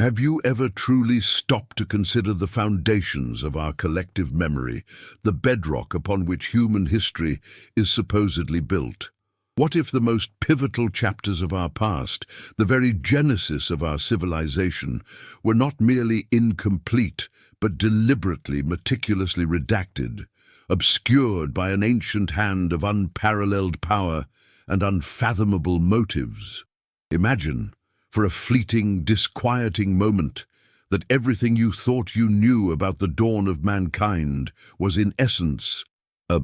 Have you ever truly stopped to consider the foundations of our collective memory, the bedrock upon which human history is supposedly built? What if the most pivotal chapters of our past, the very genesis of our civilization, were not merely incomplete, but deliberately, meticulously redacted, obscured by an ancient hand of unparalleled power and unfathomable motives? Imagine, for a fleeting, disquieting moment, that everything you thought you knew about the dawn of mankind was in essence a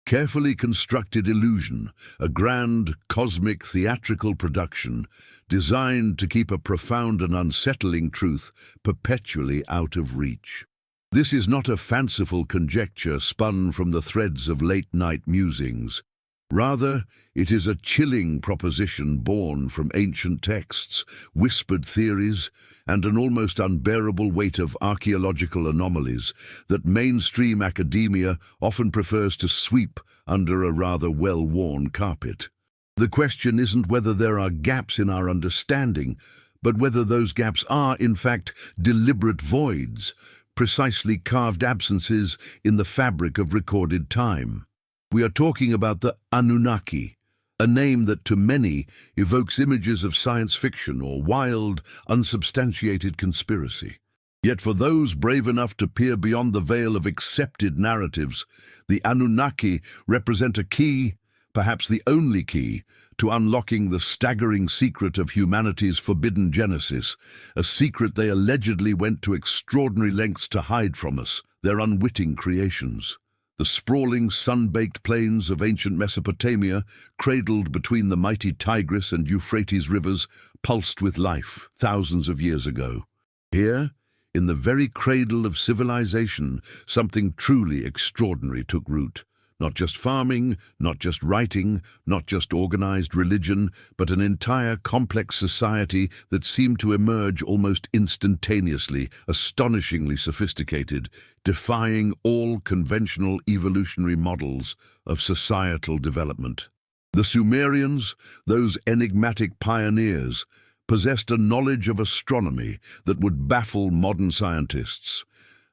carefully constructed illusion, a grand, cosmic, theatrical production designed to keep a profound and unsettling truth perpetually out of reach. This is not a fanciful conjecture spun from the threads of late-night musings. Rather, it is a chilling proposition born from ancient texts, whispered theories, and an almost unbearable weight of archaeological anomalies that mainstream academia often prefers to sweep under a rather well-worn carpet. The question isn't whether there are gaps in our understanding, but whether those gaps are, in fact, deliberate voids, precisely carved absences in the fabric of recorded time. We are talking about the Anunnaki, a name that to many evokes images of science fiction or wild, unsubstantiated conspiracy. Yet for those brave enough to peer beyond the veil of accepted narratives, the Anunnaki represent a key, perhaps the only key, to unlocking the staggering secret of humanity's forbidden genesis, a secret they allegedly went to extraordinary lengths to hide from us, their unwitting creations. The sprawling, sun-baked plains of ancient Mesopotamia, cradled between the mighty Tigris and Euphrates rivers, pulsed with life thousands of years ago. Here, in the very cradle of civilization, something truly extraordinary took root. Not just farming, not just writing, not just organized religion, but an entire complex society that seemed to emerge almost instantaneously, astonishingly sophisticated, defying all conventional evolutionary models of societal development. The Sumerians, those enigmatic pioneers, possessed a knowledge of astronomy that would baffle modern scientists,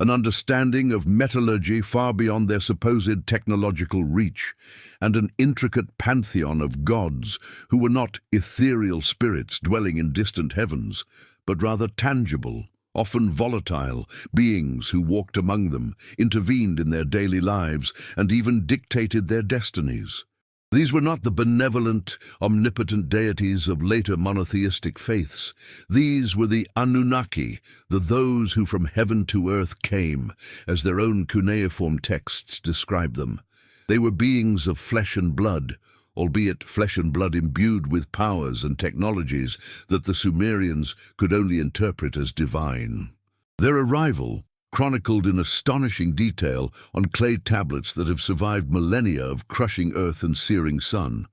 an understanding of metallurgy far beyond their supposed technological reach, and an intricate pantheon of gods who were not ethereal spirits dwelling in distant heavens, but rather tangible, often volatile, beings who walked among them, intervened in their daily lives, and even dictated their destinies. These were not the benevolent, omnipotent deities of later monotheistic faiths. These were the Anunnaki, the those who from heaven to earth came, as their own cuneiform texts describe them. They were beings of flesh and blood, albeit flesh and blood imbued with powers and technologies that the Sumerians could only interpret as divine. Their arrival, chronicled in astonishing detail on clay tablets that have survived millennia of crushing earth and searing sun,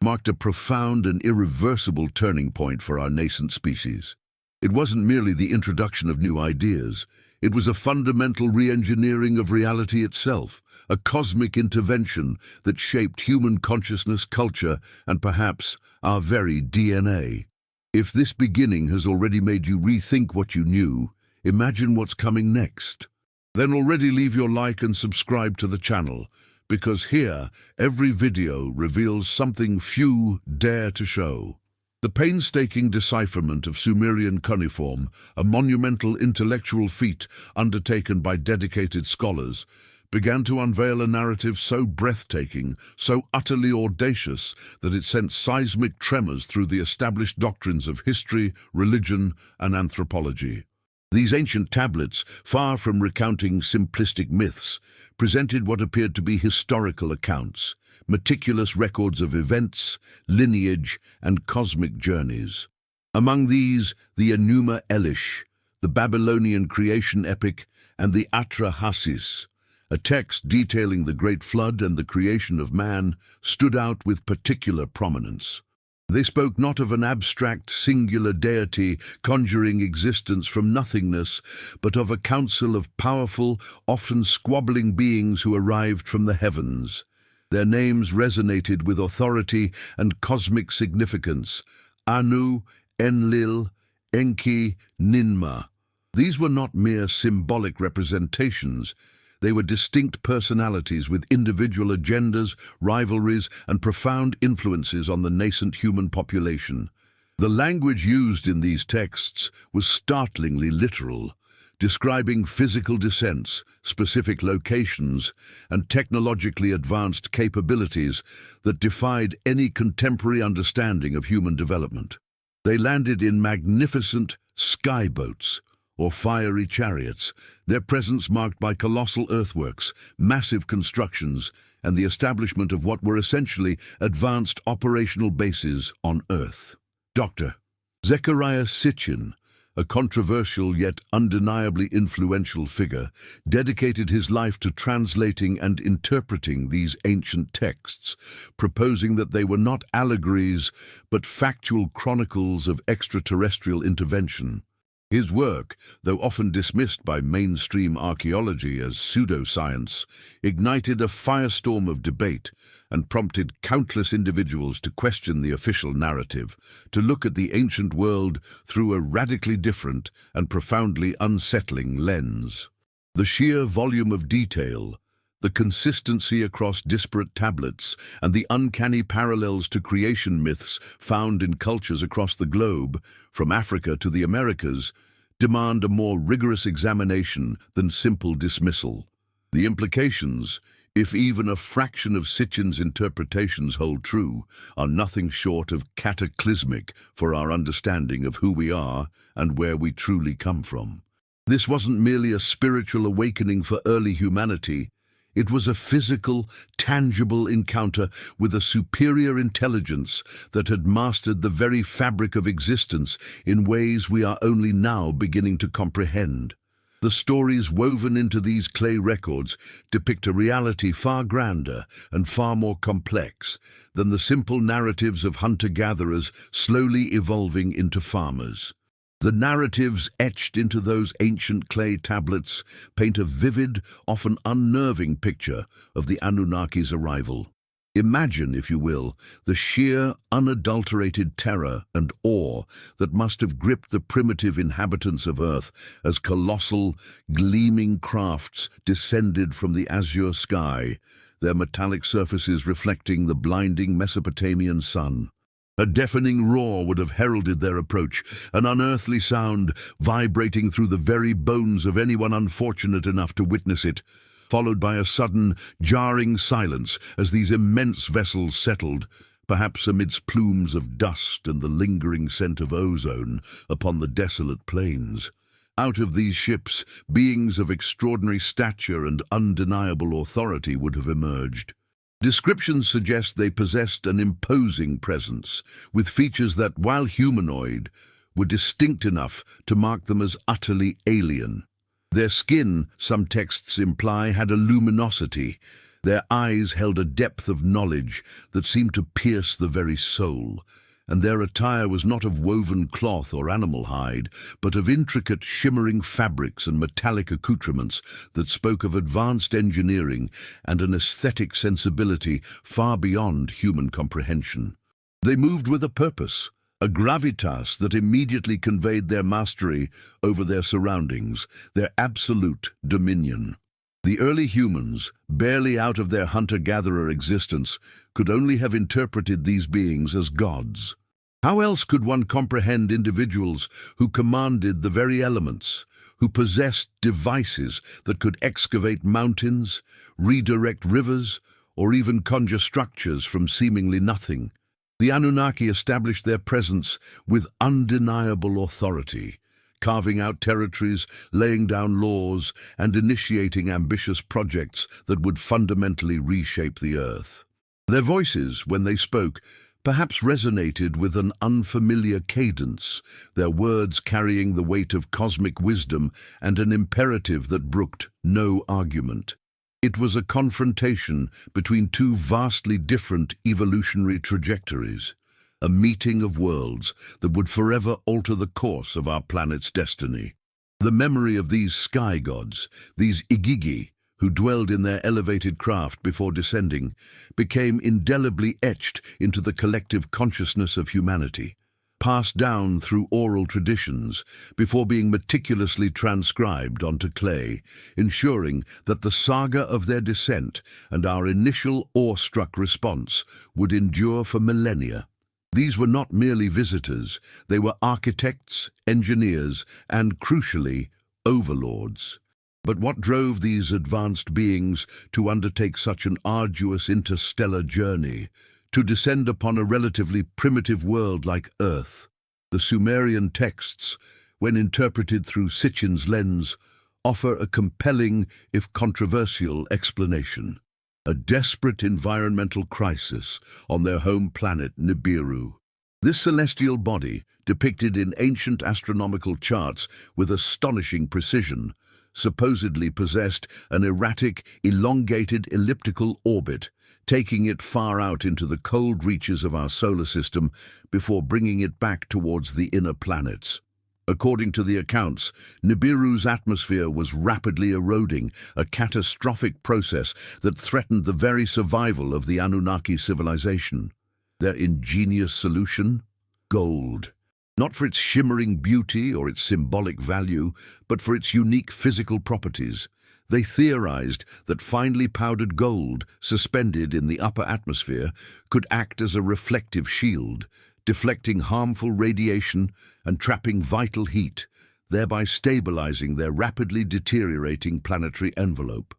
marked a profound and irreversible turning point for our nascent species. It wasn't merely the introduction of new ideas, it was a fundamental re-engineering of reality itself, a cosmic intervention that shaped human consciousness, culture, and perhaps our very DNA. If this beginning has already made you rethink what you knew, imagine what's coming next. Then already leave your like and subscribe to the channel, because here, every video reveals something few dare to show. The painstaking decipherment of Sumerian cuneiform, a monumental intellectual feat undertaken by dedicated scholars, began to unveil a narrative so breathtaking, so utterly audacious, that it sent seismic tremors through the established doctrines of history, religion, and anthropology. These ancient tablets, far from recounting simplistic myths, presented what appeared to be historical accounts, meticulous records of events, lineage, and cosmic journeys. Among these, the Enuma Elish, the Babylonian creation epic, and the Atrahasis, a text detailing the Great Flood and the creation of man, stood out with particular prominence. They spoke not of an abstract, singular deity conjuring existence from nothingness, but of a council of powerful, often squabbling beings who arrived from the heavens. Their names resonated with authority and cosmic significance: Anu, Enlil, Enki, Ninmah. These were not mere symbolic representations. They were distinct personalities with individual agendas, rivalries, and profound influences on the nascent human population. The language used in these texts was startlingly literal, describing physical descents, specific locations, and technologically advanced capabilities that defied any contemporary understanding of human development. They landed in magnificent skyboats, or fiery chariots, their presence marked by colossal earthworks, massive constructions, and the establishment of what were essentially advanced operational bases on Earth. Dr. Zecharia Sitchin, a controversial yet undeniably influential figure, dedicated his life to translating and interpreting these ancient texts, proposing that they were not allegories but factual chronicles of extraterrestrial intervention. His work, though often dismissed by mainstream archaeology as pseudoscience, ignited a firestorm of debate and prompted countless individuals to question the official narrative, to look at the ancient world through a radically different and profoundly unsettling lens. The sheer volume of detail, the consistency across disparate tablets, and the uncanny parallels to creation myths found in cultures across the globe, from Africa to the Americas, demand a more rigorous examination than simple dismissal. The implications, if even a fraction of Sitchin's interpretations hold true, are nothing short of cataclysmic for our understanding of who we are and where we truly come from. This wasn't merely a spiritual awakening for early humanity. It was a physical, tangible encounter with a superior intelligence that had mastered the very fabric of existence in ways we are only now beginning to comprehend. The stories woven into these clay records depict a reality far grander and far more complex than the simple narratives of hunter-gatherers slowly evolving into farmers. The narratives etched into those ancient clay tablets paint a vivid, often unnerving picture of the Anunnaki's arrival. Imagine, if you will, the sheer, unadulterated terror and awe that must have gripped the primitive inhabitants of Earth as colossal, gleaming crafts descended from the azure sky, their metallic surfaces reflecting the blinding Mesopotamian sun. A deafening roar would have heralded their approach, an unearthly sound vibrating through the very bones of anyone unfortunate enough to witness it, followed by a sudden, jarring silence as these immense vessels settled, perhaps amidst plumes of dust and the lingering scent of ozone, upon the desolate plains. Out of these ships, beings of extraordinary stature and undeniable authority would have emerged. Descriptions suggest they possessed an imposing presence, with features that, while humanoid, were distinct enough to mark them as utterly alien. Their skin, some texts imply, had a luminosity. Their eyes held a depth of knowledge that seemed to pierce the very soul, and their attire was not of woven cloth or animal hide, but of intricate, shimmering fabrics and metallic accoutrements that spoke of advanced engineering and an aesthetic sensibility far beyond human comprehension. They moved with a purpose, a gravitas that immediately conveyed their mastery over their surroundings, their absolute dominion. The early humans, barely out of their hunter-gatherer existence, could only have interpreted these beings as gods. How else could one comprehend individuals who commanded the very elements, who possessed devices that could excavate mountains, redirect rivers, or even conjure structures from seemingly nothing? The Anunnaki established their presence with undeniable authority, carving out territories, laying down laws, and initiating ambitious projects that would fundamentally reshape the Earth. Their voices, when they spoke, perhaps resonated with an unfamiliar cadence, their words carrying the weight of cosmic wisdom and an imperative that brooked no argument. It was a confrontation between two vastly different evolutionary trajectories, a meeting of worlds that would forever alter the course of our planet's destiny. The memory of these sky gods, these Igigi, who dwelled in their elevated craft before descending, became indelibly etched into the collective consciousness of humanity. passed down through oral traditions before being meticulously transcribed onto clay, ensuring that the saga of their descent and our initial awestruck response would endure for millennia. These were not merely visitors, they were architects, engineers, and, crucially, overlords. But what drove these advanced beings to undertake such an arduous interstellar journey, to descend upon a relatively primitive world like Earth? The Sumerian texts, when interpreted through Sitchin's lens, offer a compelling, if controversial, explanation. A desperate environmental crisis on their home planet Nibiru. This celestial body, depicted in ancient astronomical charts with astonishing precision, supposedly possessed an erratic, elongated elliptical orbit, taking it far out into the cold reaches of our solar system before bringing it back towards the inner planets. According to the accounts, Nibiru's atmosphere was rapidly eroding, a catastrophic process that threatened the very survival of the Anunnaki civilization. Their ingenious solution? Gold. Not for its shimmering beauty or its symbolic value, but for its unique physical properties. They theorized that finely powdered gold, suspended in the upper atmosphere, could act as a reflective shield, deflecting harmful radiation and trapping vital heat, thereby stabilizing their rapidly deteriorating planetary envelope.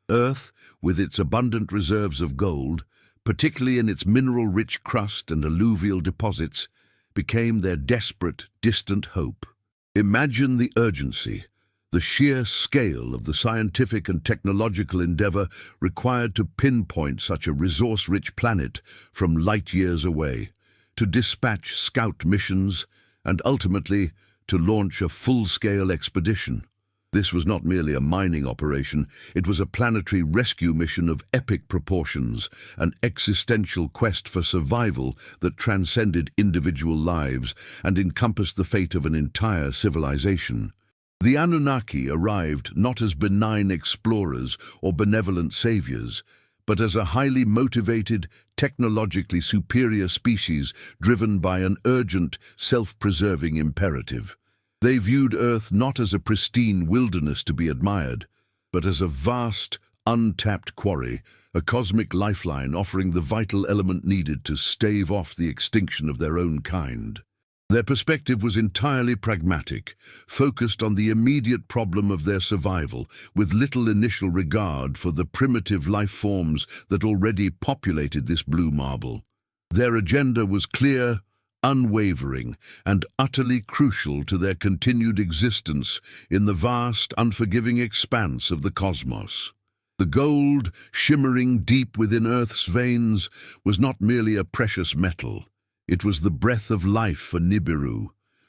Earth, with its abundant reserves of gold, particularly in its mineral-rich crust and alluvial deposits, became their desperate, distant hope. Imagine the urgency, the sheer scale of the scientific and technological endeavor required to pinpoint such a resource-rich planet from light years away, to dispatch scout missions, and ultimately to launch a full-scale expedition. This was not merely a mining operation, it was a planetary rescue mission of epic proportions, an existential quest for survival that transcended individual lives and encompassed the fate of an entire civilization. The Anunnaki arrived not as benign explorers or benevolent saviors, but as a highly motivated, technologically superior species driven by an urgent, self-preserving imperative. They viewed Earth not as a pristine wilderness to be admired, but as a vast, untapped quarry, a cosmic lifeline offering the vital element needed to stave off the extinction of their own kind. Their perspective was entirely pragmatic, focused on the immediate problem of their survival, with little initial regard for the primitive life forms that already populated this blue marble. Their agenda was clear, unwavering, and utterly crucial to their continued existence in the vast, unforgiving expanse of the cosmos. The gold, shimmering deep within Earth's veins, was not merely a precious metal. It was the breath of life for Nibiru.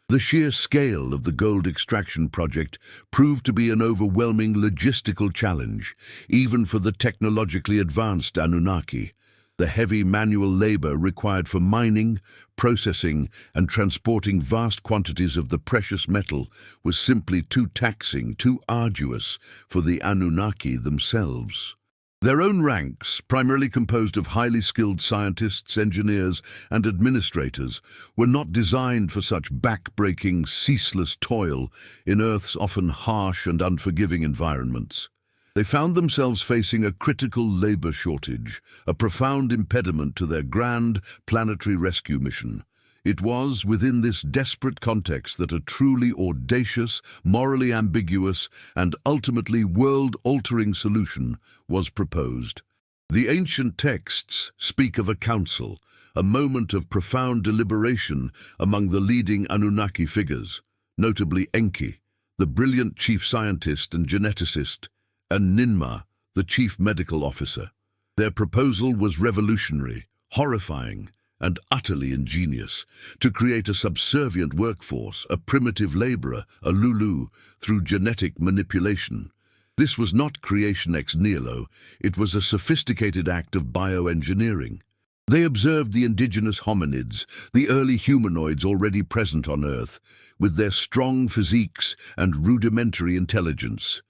The sheer scale of the gold extraction project proved to be an overwhelming logistical challenge, even for the technologically advanced Anunnaki. The heavy manual labor required for mining, processing, and transporting vast quantities of the precious metal was simply too taxing, too arduous for the Anunnaki themselves. Their own ranks, primarily composed of highly skilled scientists, engineers, and administrators, were not designed for such back-breaking, ceaseless toil in Earth's often harsh and unforgiving environments. They found themselves facing a critical labor shortage, a profound impediment to their grand planetary rescue mission. It was within this desperate context that a truly audacious, morally ambiguous, and ultimately world-altering solution was proposed. The ancient texts speak of a council, a moment of profound deliberation among the leading Anunnaki figures, notably Enki, the brilliant chief scientist and geneticist, and Ninmah, the chief medical officer. Their proposal was revolutionary, horrifying, and utterly ingenious, to create a subservient workforce, a primitive laborer, a Lulu, through genetic manipulation. This was not creation ex nihilo, it was a sophisticated act of bioengineering. They observed the indigenous hominids, the early humanoids already present on Earth, with their strong physiques and rudimentary intelligence.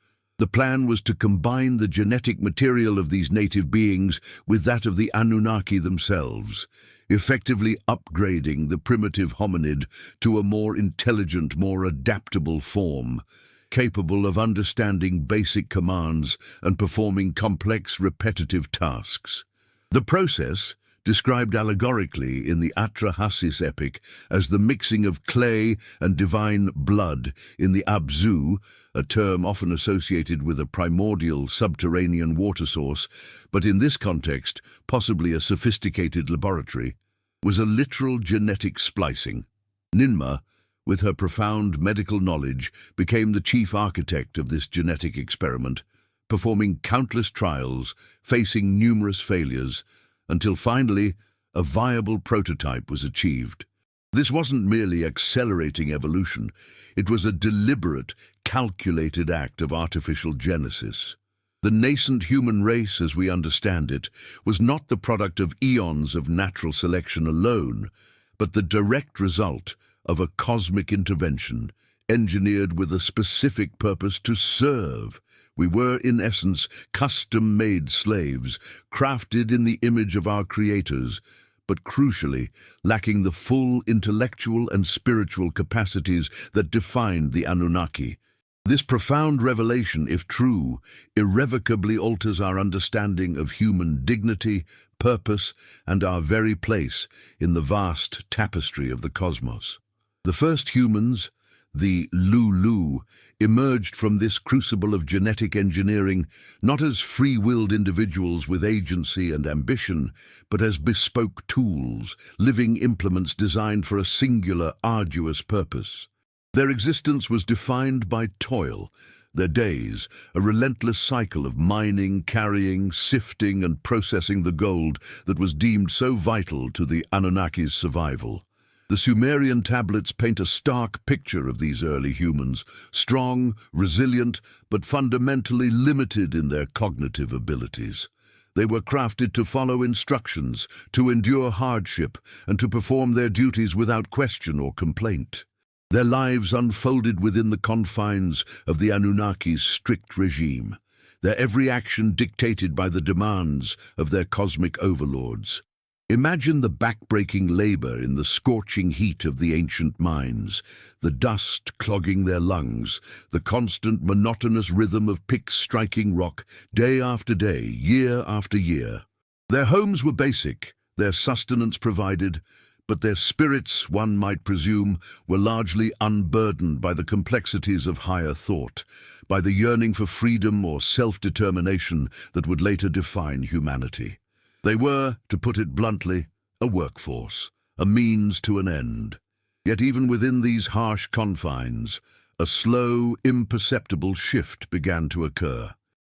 The plan was to combine the genetic material of these native beings with that of the Anunnaki themselves, effectively upgrading the primitive hominid to a more intelligent, more adaptable form, capable of understanding basic commands and performing complex, repetitive tasks. The process, described allegorically in the Atrahasis epic as the mixing of clay and divine blood in the Abzu, a term often associated with a primordial subterranean water source, but in this context possibly a sophisticated laboratory, was a literal genetic splicing. Ninmah, with her profound medical knowledge, became the chief architect of this genetic experiment, performing countless trials, facing numerous failures, until finally a viable prototype was achieved. This wasn't merely accelerating evolution, it was a deliberate, calculated act of artificial genesis. The nascent human race, as we understand it, was not the product of eons of natural selection alone, but the direct result of a cosmic intervention, engineered with a specific purpose to serve. We were, in essence, custom-made slaves, crafted in the image of our creators, but crucially, lacking the full intellectual and spiritual capacities that defined the Anunnaki. This profound revelation, if true, irrevocably alters our understanding of human dignity, purpose, and our very place in the vast tapestry of the cosmos. The first humans, the Lulu, emerged from this crucible of genetic engineering not as free-willed individuals with agency and ambition, but as bespoke tools, living implements designed for a singular, arduous purpose. Their existence was defined by toil, their days, a relentless cycle of mining, carrying, sifting, and processing the gold that was deemed so vital to the Anunnaki's survival. The Sumerian tablets paint a stark picture of these early humans, strong, resilient, but fundamentally limited in their cognitive abilities. They were crafted to follow instructions, to endure hardship, and to perform their duties without question or complaint. Their lives unfolded within the confines of the Anunnaki's strict regime, their every action dictated by the demands of their cosmic overlords. Imagine the back-breaking labor in the scorching heat of the ancient mines, the dust clogging their lungs, the constant monotonous rhythm of picks striking rock day after day, year after year. Their homes were basic, their sustenance provided, but their spirits, one might presume, were largely unburdened by the complexities of higher thought, by the yearning for freedom or self-determination that would later define humanity. They were, to put it bluntly, a workforce, a means to an end. Yet even within these harsh confines, a slow, imperceptible shift began to occur.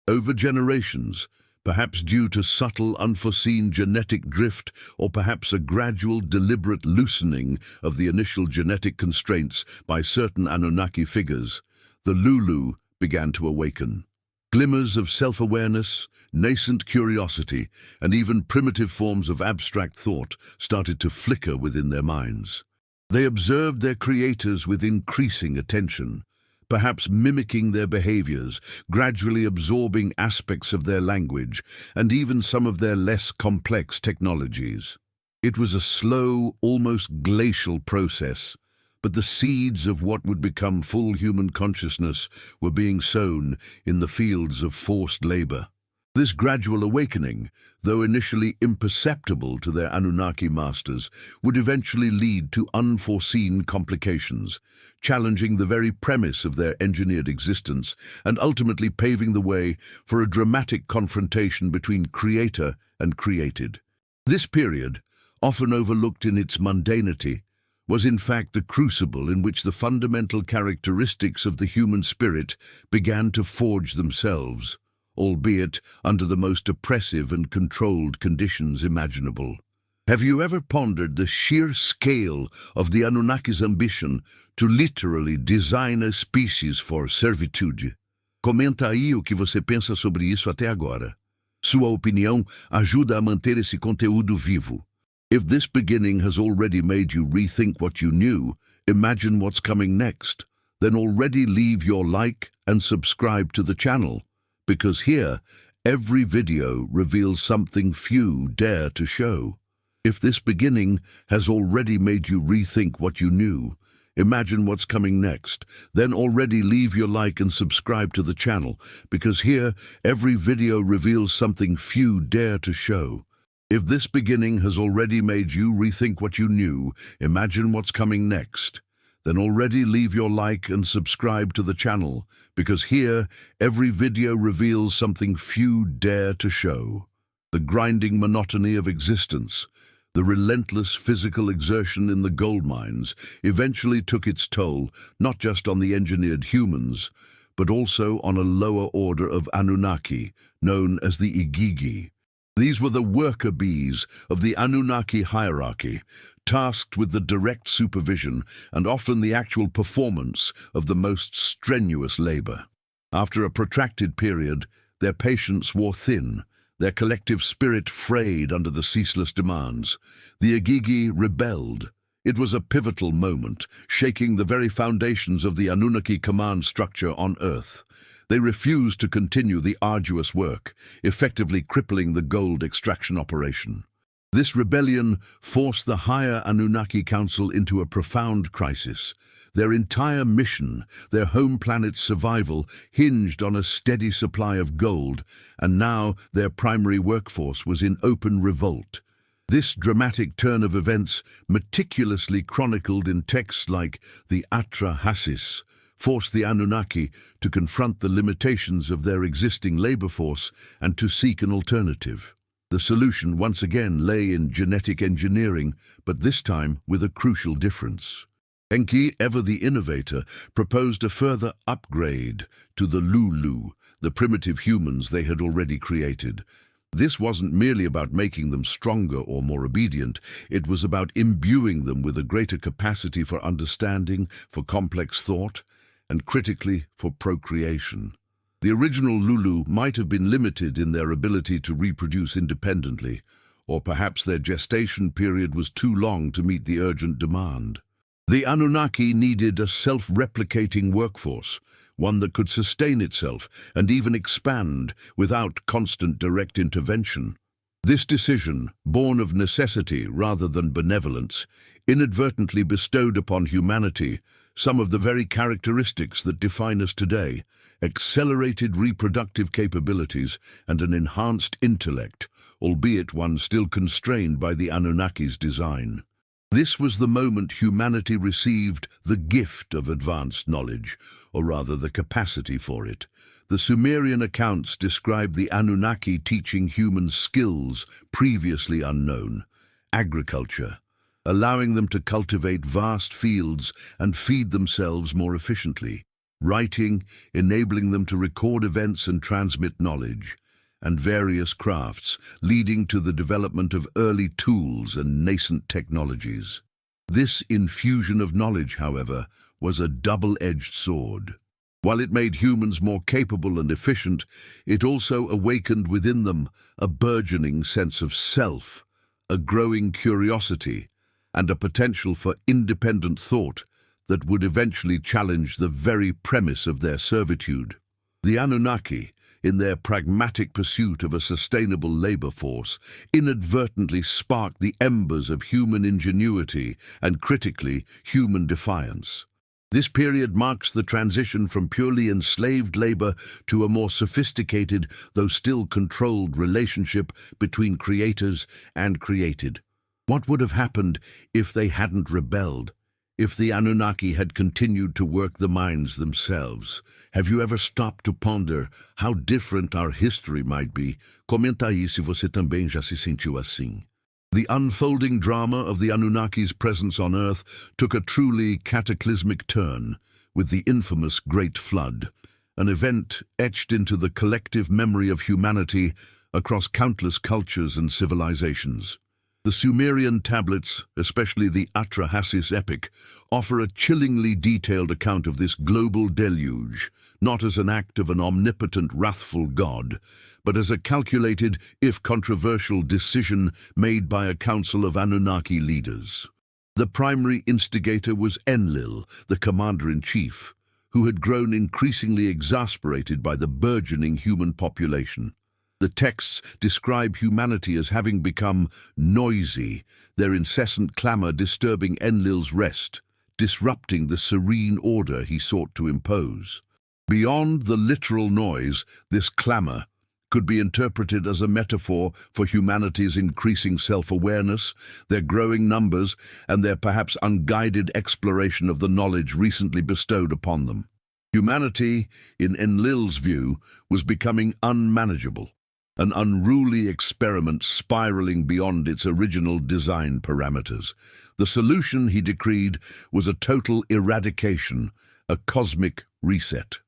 Over generations, perhaps due to subtle, unforeseen genetic drift, or perhaps a gradual, deliberate loosening of the initial genetic constraints by certain Anunnaki figures, the Lulu began to awaken. Glimmers of self-awareness, nascent curiosity, and even primitive forms of abstract thought started to flicker within their minds. They observed their creators with increasing attention, perhaps mimicking their behaviors, gradually absorbing aspects of their language, and even some of their less complex technologies. It was a slow, almost glacial process, but the seeds of what would become full human consciousness were being sown in the fields of forced labor. This gradual awakening, though initially imperceptible to their Anunnaki masters, would eventually lead to unforeseen complications, challenging the very premise of their engineered existence and ultimately paving the way for a dramatic confrontation between creator and created. This period, often overlooked in its mundanity, was in fact the crucible in which the fundamental characteristics of the human spirit began to forge themselves, albeit under the most oppressive and controlled conditions imaginable. Have you ever pondered the sheer scale of the Anunnaki's ambition to literally design a species for servitude? Comenta aí o que você pensa sobre isso até agora. Sua opinião ajuda a manter esse conteúdo vivo. If this beginning has already made you rethink what you knew, imagine what's coming next. then already leave your like and subscribe to the channel, because here, every video reveals something few dare to show. If this beginning has already made you rethink what you knew, imagine what's coming next. Then already leave your like and subscribe to the channel, because here, every video reveals something few dare to show. If this beginning has already made you rethink what you knew, imagine what's coming next. Then already leave your like and subscribe to the channel, because here, every video reveals something few dare to show. The grinding monotony of existence, the relentless physical exertion in the gold mines, eventually took its toll, not just on the engineered humans, but also on a lower order of Anunnaki, known as the Igigi. These were the worker bees of the Anunnaki hierarchy, tasked with the direct supervision and often the actual performance of the most strenuous labor. After a protracted period, their patience wore thin, their collective spirit frayed under the ceaseless demands. The Igigi rebelled. It was a pivotal moment, shaking the very foundations of the Anunnaki command structure on Earth. They refused to continue the arduous work, effectively crippling the gold extraction operation. This rebellion forced the higher Anunnaki Council into a profound crisis. Their entire mission, their home planet's survival, hinged on a steady supply of gold, and now their primary workforce was in open revolt. This dramatic turn of events, meticulously chronicled in texts like the Atrahasis, forced the Anunnaki to confront the limitations of their existing labor force and to seek an alternative. The solution once again lay in genetic engineering, but this time with a crucial difference. Enki, ever the innovator, proposed a further upgrade to the Lulu, the primitive humans they had already created. This wasn't merely about making them stronger or more obedient, it was about imbuing them with a greater capacity for understanding, for complex thought, and critically, for procreation. The original Lulu might have been limited in their ability to reproduce independently, or perhaps their gestation period was too long to meet the urgent demand. The Anunnaki needed a self-replicating workforce, one that could sustain itself and even expand without constant direct intervention. This decision, born of necessity rather than benevolence, inadvertently bestowed upon humanity some of the very characteristics that define us today: accelerated reproductive capabilities and an enhanced intellect, albeit one still constrained by the Anunnaki's design. This was the moment humanity received the gift of advanced knowledge, or rather the capacity for it. The Sumerian accounts describe the Anunnaki teaching humans skills previously unknown: agriculture, allowing them to cultivate vast fields and feed themselves more efficiently; writing, enabling them to record events and transmit knowledge; and various crafts, leading to the development of early tools and nascent technologies. This infusion of knowledge, however, was a double-edged sword. While it made humans more capable and efficient, it also awakened within them a burgeoning sense of self, a growing curiosity, and a potential for independent thought that would eventually challenge the very premise of their servitude. The Anunnaki, in their pragmatic pursuit of a sustainable labor force, inadvertently sparked the embers of human ingenuity and, critically, human defiance. This period marks the transition from purely enslaved labor to a more sophisticated, though still controlled, relationship between creators and created. What would have happened if they hadn't rebelled? If the Anunnaki had continued to work the mines themselves? Have you ever stopped to ponder how different our history might be? Comenta aí se você também já se sentiu assim. The unfolding drama of the Anunnaki's presence on Earth took a truly cataclysmic turn with the infamous Great Flood, an event etched into the collective memory of humanity across countless cultures and civilizations. The Sumerian tablets, especially the Atrahasis epic, offer a chillingly detailed account of this global deluge, not as an act of an omnipotent, wrathful god, but as a calculated, if controversial, decision made by a council of Anunnaki leaders. The primary instigator was Enlil, the commander-in-chief, who had grown increasingly exasperated by the burgeoning human population. The texts describe humanity as having become noisy, their incessant clamor disturbing Enlil's rest, disrupting the serene order he sought to impose. Beyond the literal noise, this clamor could be interpreted as a metaphor for humanity's increasing self-awareness, their growing numbers, and their perhaps unguided exploration of the knowledge recently bestowed upon them. Humanity, in Enlil's view, was becoming unmanageable, an unruly experiment spiraling beyond its original design parameters. The solution, he decreed, was a total eradication, a cosmic reset.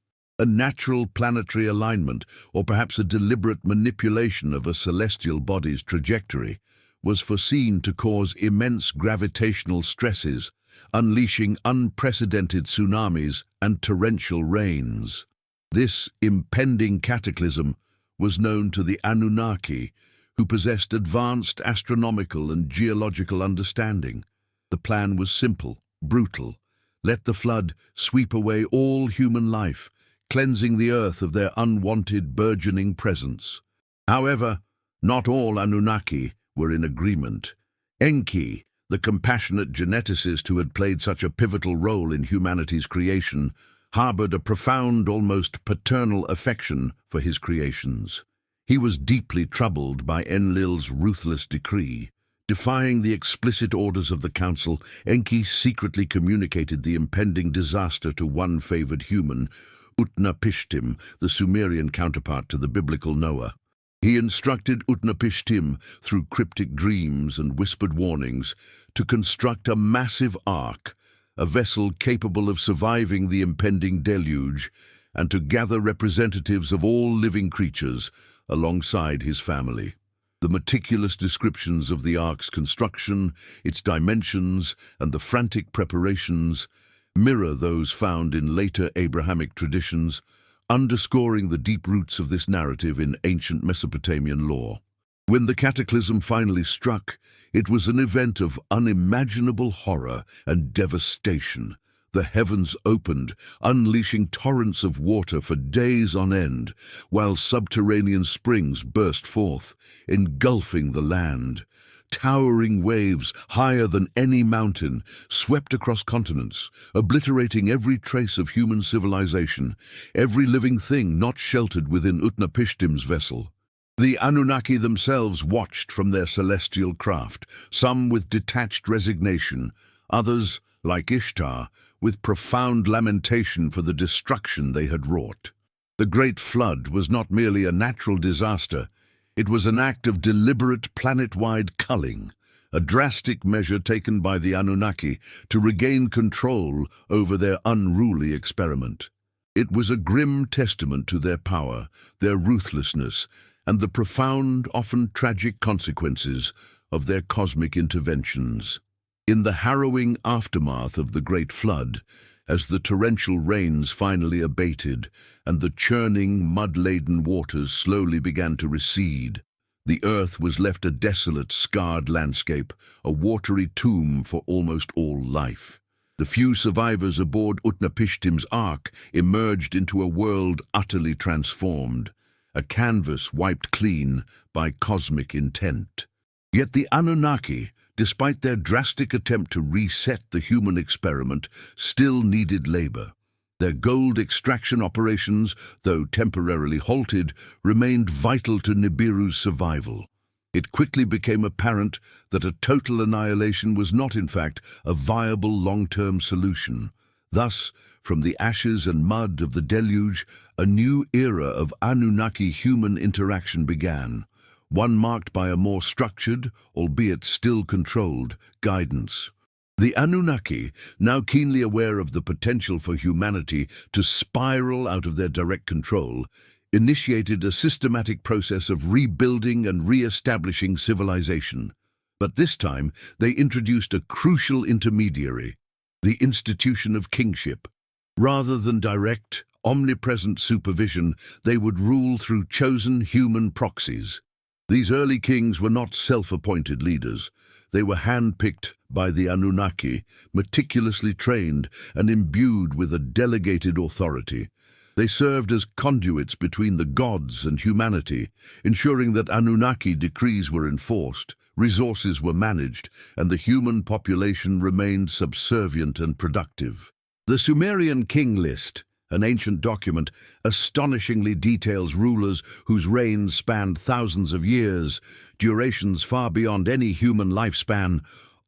A natural planetary alignment, or perhaps a deliberate manipulation of a celestial body's trajectory, was foreseen to cause immense gravitational stresses, unleashing unprecedented tsunamis and torrential rains. This impending cataclysm was known to the Anunnaki, who possessed advanced astronomical and geological understanding. The plan was simple, brutal. Let the flood sweep away all human life, cleansing the earth of their unwanted, burgeoning presence. However, not all Anunnaki were in agreement. Enki, the compassionate geneticist who had played such a pivotal role in humanity's creation, harbored a profound, almost paternal affection for his creations. He was deeply troubled by Enlil's ruthless decree. Defying the explicit orders of the council, Enki secretly communicated the impending disaster to one favored human, Utnapishtim, the Sumerian counterpart to the biblical Noah. He instructed Utnapishtim, through cryptic dreams and whispered warnings, to construct a massive ark, a vessel capable of surviving the impending deluge, and to gather representatives of all living creatures alongside his family. The meticulous descriptions of the ark's construction, its dimensions, and the frantic preparations mirror those found in later Abrahamic traditions, underscoring the deep roots of this narrative in ancient Mesopotamian lore. When the cataclysm finally struck, it was an event of unimaginable horror and devastation. The heavens opened, unleashing torrents of water for days on end, while subterranean springs burst forth, engulfing the land. Towering waves, higher than any mountain, swept across continents, obliterating every trace of human civilization, every living thing not sheltered within Utnapishtim's vessel. The Anunnaki themselves watched from their celestial craft, some with detached resignation, others, like Ishtar, with profound lamentation for the destruction they had wrought. The Great Flood was not merely a natural disaster. It was an act of deliberate planet-wide culling, a drastic measure taken by the Anunnaki to regain control over their unruly experiment. It was a grim testament to their power, their ruthlessness, and the profound, often tragic consequences of their cosmic interventions. In the harrowing aftermath of the Great Flood, as the torrential rains finally abated and the churning, mud-laden waters slowly began to recede, the earth was left a desolate, scarred landscape, a watery tomb for almost all life. The few survivors aboard Utnapishtim's ark emerged into a world utterly transformed, a canvas wiped clean by cosmic intent. Yet the Anunnaki, despite their drastic attempt to reset the human experiment, still needed labor. Their gold extraction operations, though temporarily halted, remained vital to Nibiru's survival. It quickly became apparent that a total annihilation was not, in fact, a viable long-term solution. Thus, from the ashes and mud of the deluge, a new era of Anunnaki-human interaction began, one marked by a more structured, albeit still controlled, guidance. The Anunnaki, now keenly aware of the potential for humanity to spiral out of their direct control, initiated a systematic process of rebuilding and re-establishing civilization. But this time, they introduced a crucial intermediary, the institution of kingship. Rather than direct, omnipresent supervision, they would rule through chosen human proxies. These early kings were not self-appointed leaders. They were handpicked by the Anunnaki, meticulously trained and imbued with a delegated authority. They served as conduits between the gods and humanity, ensuring that Anunnaki decrees were enforced, resources were managed, and the human population remained subservient and productive. The Sumerian king list, an ancient document, astonishingly details rulers whose reigns spanned thousands of years, durations far beyond any human lifespan,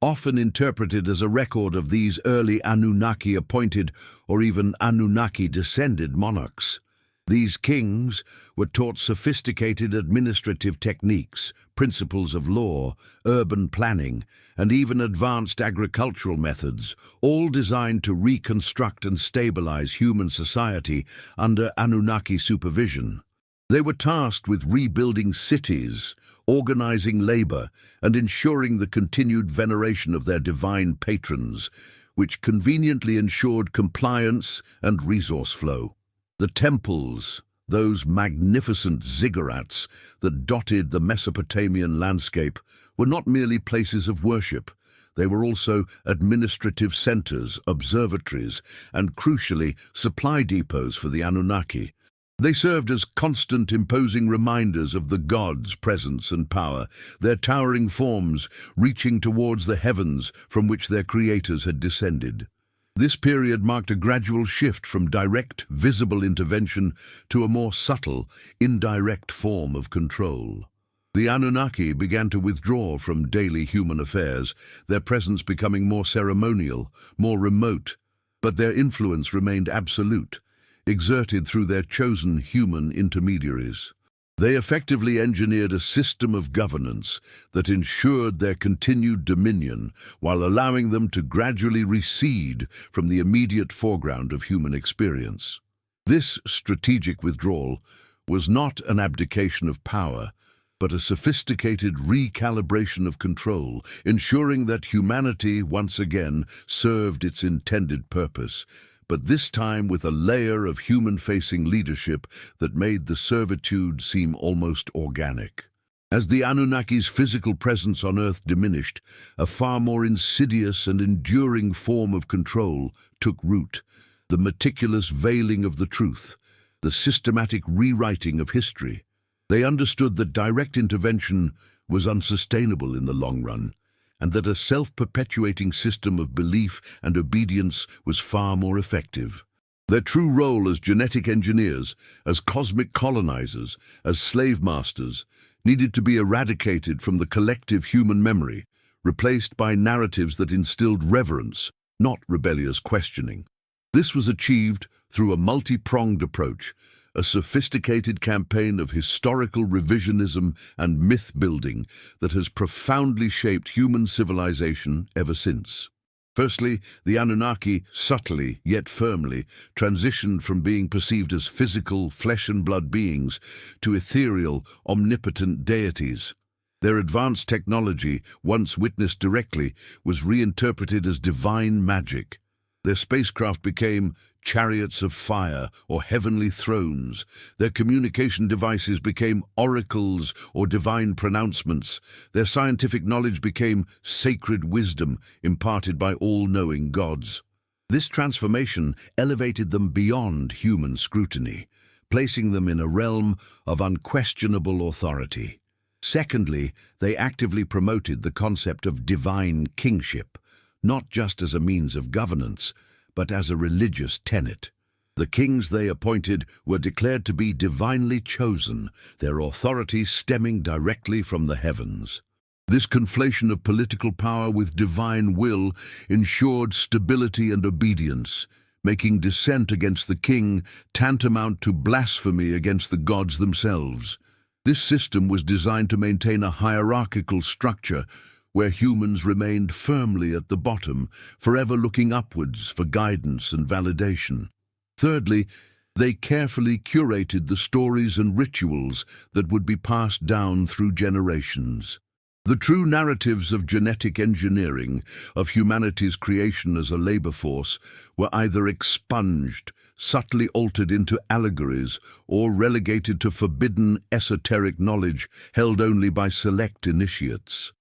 often interpreted as a record of these early Anunnaki-appointed or even Anunnaki-descended monarchs. These kings were taught sophisticated administrative techniques, principles of law, urban planning, and even advanced agricultural methods, all designed to reconstruct and stabilize human society under Anunnaki supervision. They were tasked with rebuilding cities, organizing labor, and ensuring the continued veneration of their divine patrons, which conveniently ensured compliance and resource flow. The temples, those magnificent ziggurats that dotted the Mesopotamian landscape, were not merely places of worship. They were also administrative centers, observatories, and crucially, supply depots for the Anunnaki. They served as constant, imposing reminders of the gods' presence and power, their towering forms reaching towards the heavens from which their creators had descended. This period marked a gradual shift from direct, visible intervention to a more subtle, indirect form of control. The Anunnaki began to withdraw from daily human affairs, their presence becoming more ceremonial, more remote, but their influence remained absolute, exerted through their chosen human intermediaries. They effectively engineered a system of governance that ensured their continued dominion while allowing them to gradually recede from the immediate foreground of human experience. This strategic withdrawal was not an abdication of power, but a sophisticated recalibration of control, ensuring that humanity once again served its intended purpose, but this time with a layer of human-facing leadership that made the servitude seem almost organic. As the Anunnaki's physical presence on Earth diminished, a far more insidious and enduring form of control took root: the meticulous veiling of the truth, the systematic rewriting of history. They understood that direct intervention was unsustainable in the long run, and that a self-perpetuating system of belief and obedience was far more effective. Their true role as genetic engineers, as cosmic colonizers, as slave masters, needed to be eradicated from the collective human memory, replaced by narratives that instilled reverence, not rebellious questioning. This was achieved through a multi-pronged approach, a sophisticated campaign of historical revisionism and myth-building that has profoundly shaped human civilization ever since. Firstly, the Anunnaki, subtly yet firmly, transitioned from being perceived as physical, flesh-and-blood beings to ethereal, omnipotent deities. Their advanced technology, once witnessed directly, was reinterpreted as divine magic. Their spacecraft became chariots of fire or heavenly thrones. Their communication devices became oracles or divine pronouncements. Their scientific knowledge became sacred wisdom imparted by all-knowing gods. This transformation elevated them beyond human scrutiny, placing them in a realm of unquestionable authority. Secondly, they actively promoted the concept of divine kingship, not just as a means of governance, but as a religious tenet. The kings they appointed were declared to be divinely chosen, their authority stemming directly from the heavens. This conflation of political power with divine will ensured stability and obedience, making dissent against the king tantamount to blasphemy against the gods themselves. This system was designed to maintain a hierarchical structure where humans remained firmly at the bottom, forever looking upwards for guidance and validation. Thirdly, they carefully curated the stories and rituals that would be passed down through generations. The true narratives of genetic engineering, of humanity's creation as a labor force, were either expunged, subtly altered into allegories, or relegated to forbidden esoteric knowledge held only by select initiates.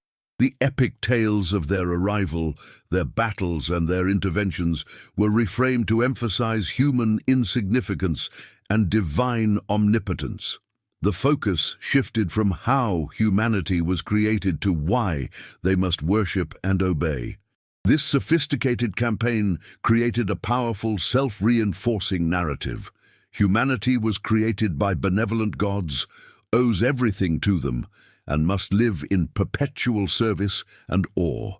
The epic tales of their arrival, their battles and their interventions were reframed to emphasize human insignificance and divine omnipotence. The focus shifted from how humanity was created to why they must worship and obey. This sophisticated campaign created a powerful, self-reinforcing narrative. Humanity was created by benevolent gods, owes everything to them, and must live in perpetual service and awe.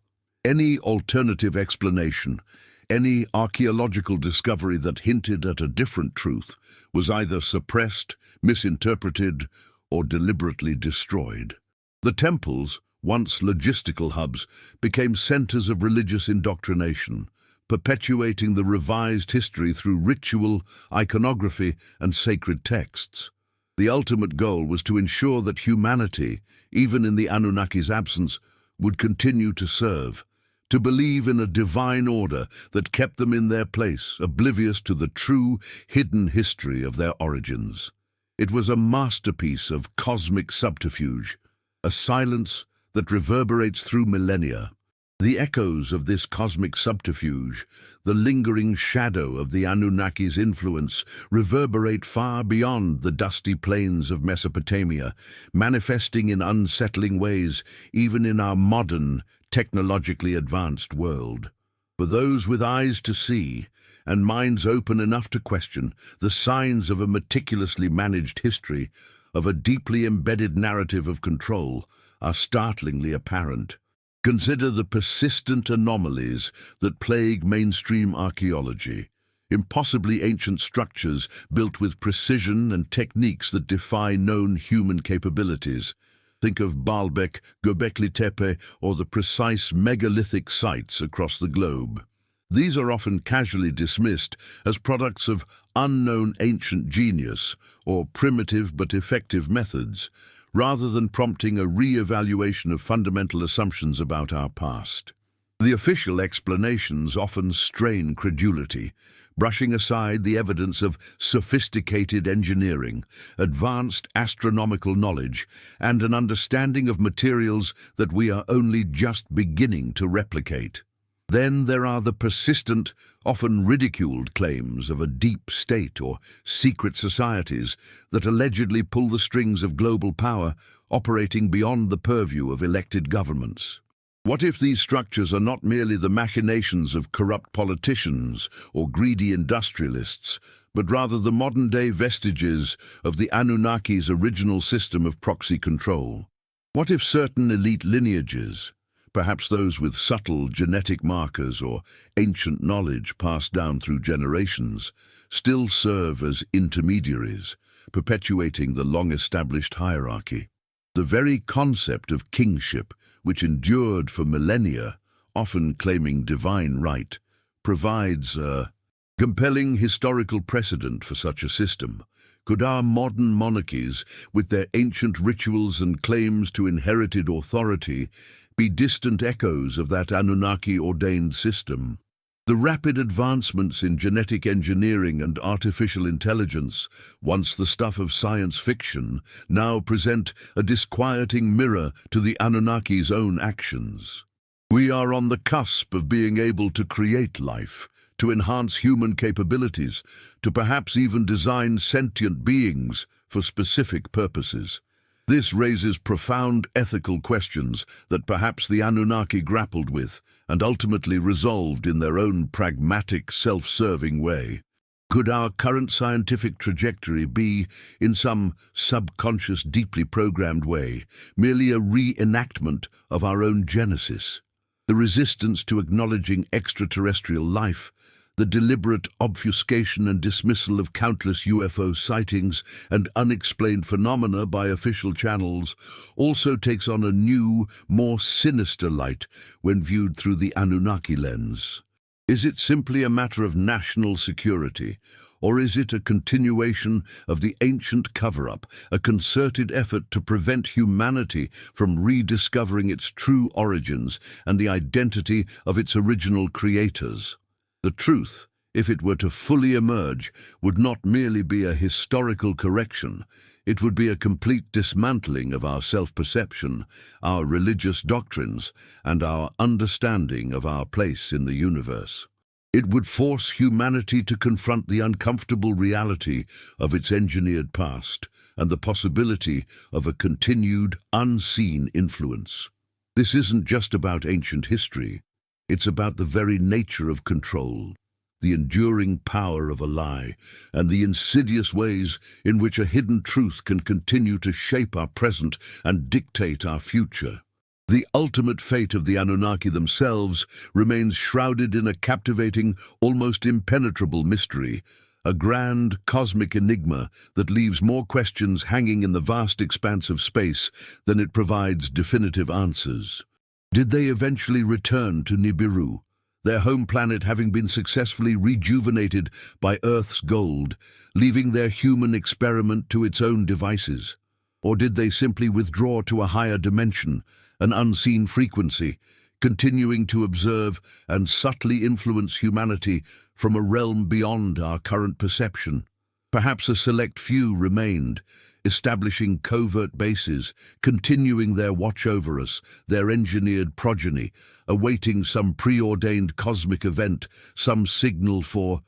Any alternative explanation, any archaeological discovery that hinted at a different truth, was either suppressed, misinterpreted, or deliberately destroyed. The temples, once logistical hubs, became centers of religious indoctrination, perpetuating the revised history through ritual, iconography, and sacred texts. The ultimate goal was to ensure that humanity, even in the Anunnaki's absence, would continue to serve, to believe in a divine order that kept them in their place, oblivious to the true, hidden history of their origins. It was a masterpiece of cosmic subterfuge, a silence that reverberates through millennia. The echoes of this cosmic subterfuge, the lingering shadow of the Anunnaki's influence, reverberate far beyond the dusty plains of Mesopotamia, manifesting in unsettling ways even in our modern, technologically advanced world. For those with eyes to see and minds open enough to question, the signs of a meticulously managed history, of a deeply embedded narrative of control, are startlingly apparent. Consider the persistent anomalies that plague mainstream archaeology. Impossibly ancient structures built with precision and techniques that defy known human capabilities. Think of Baalbek, Göbekli Tepe, or the precise megalithic sites across the globe. These are often casually dismissed as products of unknown ancient genius or primitive but effective methods, rather than prompting a re-evaluation of fundamental assumptions about our past. The official explanations often strain credulity, brushing aside the evidence of sophisticated engineering, advanced astronomical knowledge, and an understanding of materials that we are only just beginning to replicate. Then there are the persistent, often ridiculed claims of a deep state or secret societies that allegedly pull the strings of global power, operating beyond the purview of elected governments. What if these structures are not merely the machinations of corrupt politicians or greedy industrialists, but rather the modern-day vestiges of the Anunnaki's original system of proxy control? What if certain elite lineages, perhaps those with subtle genetic markers or ancient knowledge passed down through generations, still serve as intermediaries, perpetuating the long-established hierarchy? The very concept of kingship, which endured for millennia, often claiming divine right, provides a compelling historical precedent for such a system. Could our modern monarchies, with their ancient rituals and claims to inherited authority, be distant echoes of that Anunnaki-ordained system? The rapid advancements in genetic engineering and artificial intelligence, once the stuff of science fiction, now present a disquieting mirror to the Anunnaki's own actions. We are on the cusp of being able to create life, to enhance human capabilities, to perhaps even design sentient beings for specific purposes. This raises profound ethical questions that perhaps the Anunnaki grappled with and ultimately resolved in their own pragmatic, self-serving way. Could our current scientific trajectory be, in some subconscious, deeply programmed way, merely a reenactment of our own genesis? The resistance to acknowledging extraterrestrial life, the deliberate obfuscation and dismissal of countless UFO sightings and unexplained phenomena by official channels also takes on a new, more sinister light when viewed through the Anunnaki lens. Is it simply a matter of national security, or is it a continuation of the ancient cover-up, a concerted effort to prevent humanity from rediscovering its true origins and the identity of its original creators? The truth, if it were to fully emerge, would not merely be a historical correction. It would be a complete dismantling of our self-perception, our religious doctrines, and our understanding of our place in the universe. It would force humanity to confront the uncomfortable reality of its engineered past and the possibility of a continued, unseen influence. This isn't just about ancient history. It's about the very nature of control, the enduring power of a lie, and the insidious ways in which a hidden truth can continue to shape our present and dictate our future. The ultimate fate of the Anunnaki themselves remains shrouded in a captivating, almost impenetrable mystery, a grand cosmic enigma that leaves more questions hanging in the vast expanse of space than it provides definitive answers. Did they eventually return to Nibiru, their home planet having been successfully rejuvenated by Earth's gold, leaving their human experiment to its own devices? Or did they simply withdraw to a higher dimension, an unseen frequency, continuing to observe and subtly influence humanity from a realm beyond our current perception? Perhaps a select few remained, establishing covert bases, continuing their watch over us, their engineered progeny, awaiting some preordained cosmic event, some signal for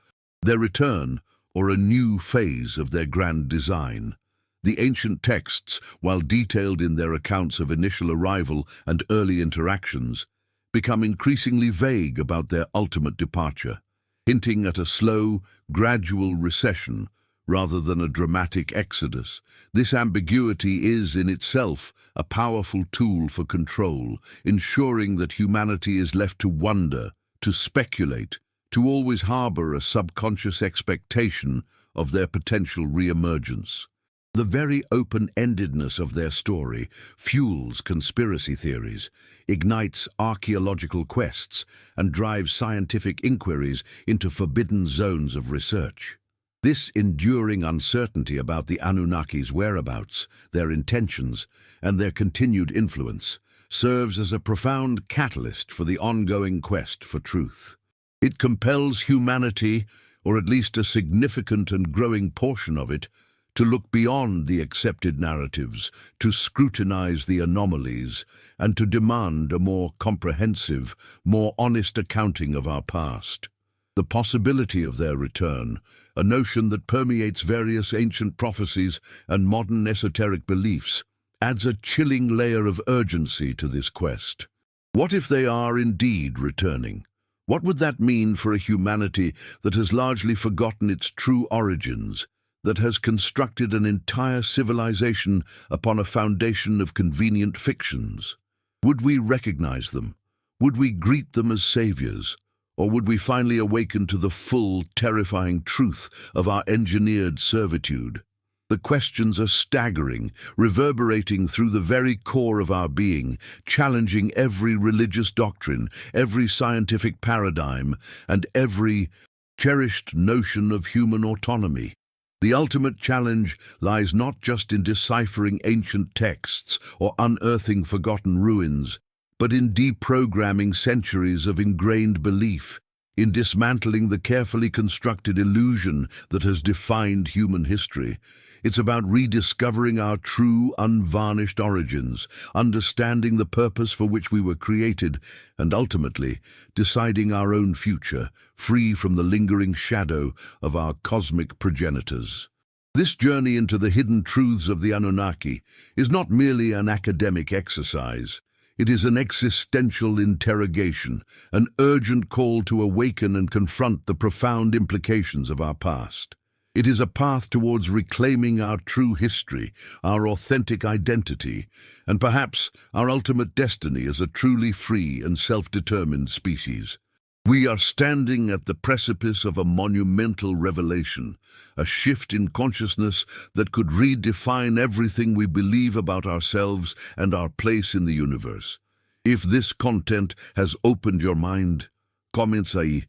their return or a new phase of their grand design. The ancient texts, while detailed in their accounts of initial arrival and early interactions, become increasingly vague about their ultimate departure, hinting at a slow, gradual recession rather than a dramatic exodus. This ambiguity is, in itself, a powerful tool for control, ensuring that humanity is left to wonder, to speculate, to always harbor a subconscious expectation of their potential re-emergence. The very open-endedness of their story fuels conspiracy theories, ignites archaeological quests, and drives scientific inquiries into forbidden zones of research. This enduring uncertainty about the Anunnaki's whereabouts, their intentions, and their continued influence serves as a profound catalyst for the ongoing quest for truth. It compels humanity, or at least a significant and growing portion of it, to look beyond the accepted narratives, to scrutinize the anomalies, and to demand a more comprehensive, more honest accounting of our past. The possibility of their return, a notion that permeates various ancient prophecies and modern esoteric beliefs, adds a chilling layer of urgency to this quest. What if they are indeed returning? What would that mean for a humanity that has largely forgotten its true origins, that has constructed an entire civilization upon a foundation of convenient fictions? Would we recognize them? Would we greet them as saviors? Or would we finally awaken to the full, terrifying truth of our engineered servitude? The questions are staggering, reverberating through the very core of our being, challenging every religious doctrine, every scientific paradigm, and every cherished notion of human autonomy. The ultimate challenge lies not just in deciphering ancient texts or unearthing forgotten ruins, but in deprogramming centuries of ingrained belief, in dismantling the carefully constructed illusion that has defined human history. It's about rediscovering our true, unvarnished origins, understanding the purpose for which we were created, and ultimately deciding our own future, free from the lingering shadow of our cosmic progenitors. This journey into the hidden truths of the Anunnaki is not merely an academic exercise. It is an existential interrogation, an urgent call to awaken and confront the profound implications of our past. It is a path towards reclaiming our true history, our authentic identity, and perhaps our ultimate destiny as a truly free and self-determined species. We are standing at the precipice of a monumental revelation, a shift in consciousness that could redefine everything we believe about ourselves and our place in the universe. If this content has opened your mind, comenta aí.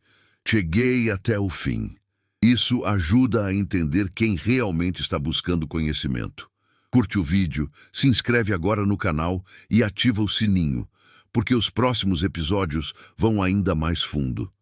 Cheguei até o fim. Isso ajuda a entender quem realmente está buscando conhecimento. Curte o vídeo, se inscreve agora no canal e ativa o sininho, porque os próximos episódios vão ainda mais fundo.